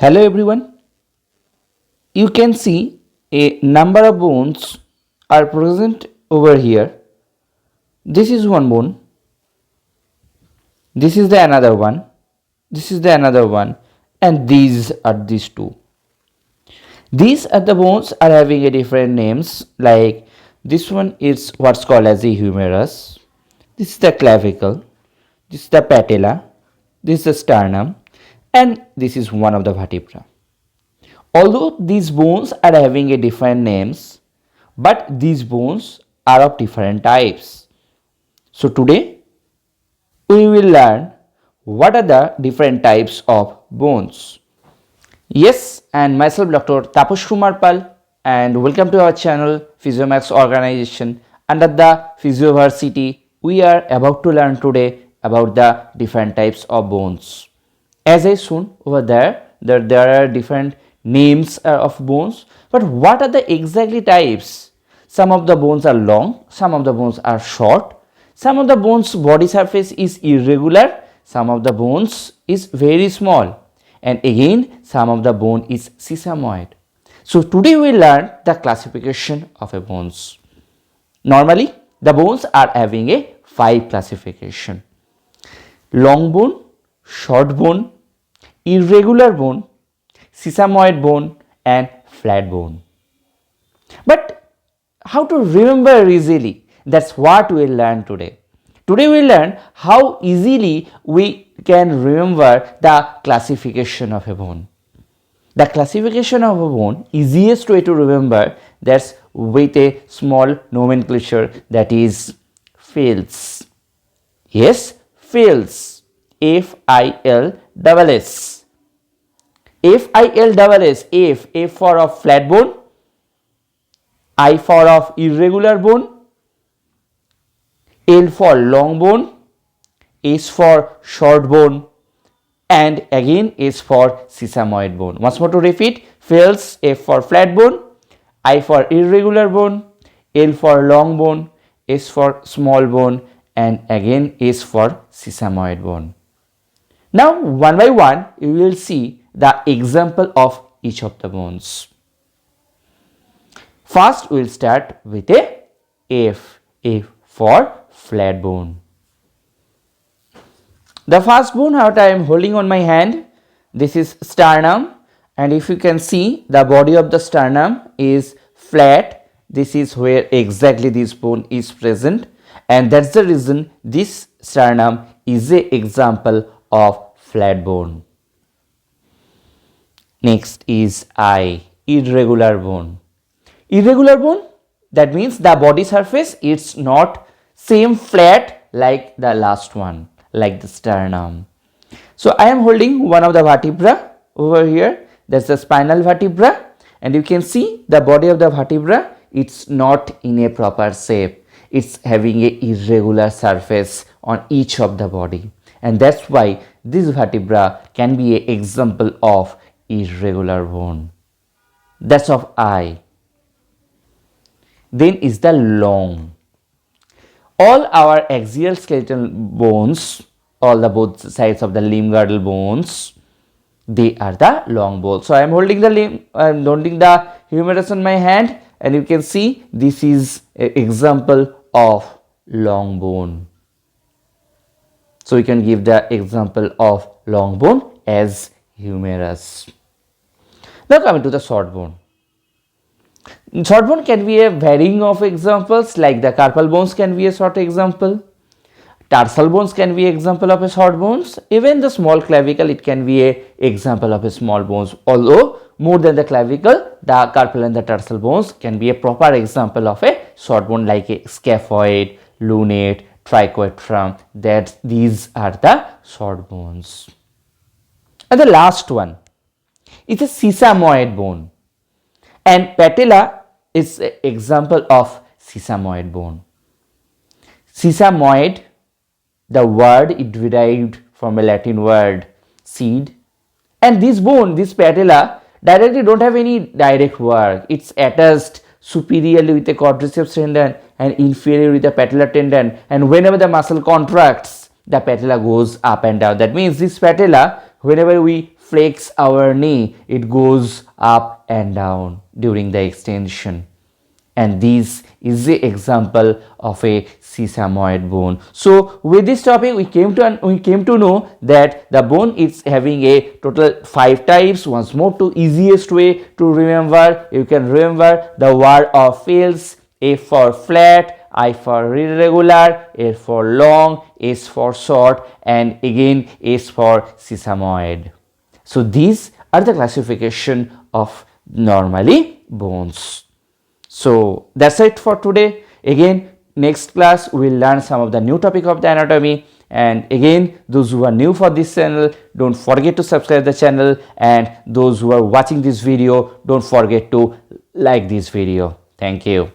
Hello everyone. You can see a number of bones are present over here. This is one bone. This is the another one. This is the another one. And these are these two. These are the bones are having a different names, like this one is what's called as a humerus. This is the clavicle. This is the patella. This is the sternum. And this is one of the vertebra. Although these bones are having a different names, but these bones are of different types. So today we will learn what are the different types of bones. Yes, and myself Dr. Taposh Kumar Pal, and welcome to our channel Physiomax organization. Under the Physioversioty, we are about to learn today about the different types of bones. As I shown over there are different names of bones, but what are the exactly types? Some of the bones are long, some of the bones are short, some of the bones body surface is irregular, some of the bones is very small, and again some of the bone is sesamoid. So today we learn the classification of a bones. Normally the bones are having a 5 classification: long bone, short bone, irregular bone, sesamoid bone, and flat bone. But how to remember easily? That's what we will learn today. Today we will learn how easily we can remember the classification of a bone. The classification of a bone, easiest way to remember, that's with a small nomenclature, that is fields. Yes, fields. F-I-L-S-S. F-I-L-S-S. F for of flat bone, I for of irregular bone, L for long bone, S for short bone, and again S for sesamoid bone. Once more to repeat: fields, F for flat bone, I for irregular bone, L for long bone, S for small bone, and again S for sesamoid bone. Now one by one you will see the example of each of the bones. First we will start with a F. F for flat bone. The first bone that I am holding on my hand, this is sternum, and if you can see, the body of the sternum is flat. This is where exactly this bone is present, and that's the reason this sternum is an example of flat bone. Next is I, irregular bone. Irregular bone, that means the body surface it's not same flat like the last one, like the sternum. So I am holding one of the vertebra over here, that's the spinal vertebra, and you can see the body of the vertebra, it's not in a proper shape, it's having a irregular surface on each of the body, and that's why this vertebra can be an example of irregular bone. That's of I. Then is the long. All our axial skeletal bones, all the both sides of the limb girdle bones, they are the long bones. So I am holding the limb, I am holding the humerus in my hand, and you can see this is an example of long bone. So we can give the example of long bone as humerus. Now coming to the short bone. Short bone can be a varying of examples, like the carpal bones can be a short example, tarsal bones can be example of a short bones, even the small clavicle it can be a example of a small bones. Although more than the clavicle, the carpal and the tarsal bones can be a proper example of a short bone, like a scaphoid, lunate, triquetrum. That these are the short bones. And the last one is a sesamoid bone, and patella is an example of sesamoid bone. Sesamoid, the word it derived from a Latin word seed, and this bone, this patella, directly don't have any direct work. It's attached superiorly with the quadriceps tendon and inferior with the patellar tendon, and whenever the muscle contracts, the patella goes up and down. That means this patella, whenever we flex our knee, it goes up and down during the extension. And this is the example of a sesamoid bone. So with this topic we came to know that the bone is having a total 5 types. Once more, to easiest way to remember, you can remember the word of fields: A for flat, I for irregular, A for long, S for short, and again S for sesamoid. So these are the classification of normally bones. So that's it for today. Again, next class we will learn some of the new topic of the anatomy. And again, those who are new for this channel, don't forget to subscribe the channel, and those who are watching this video, don't forget to like this video. Thank you.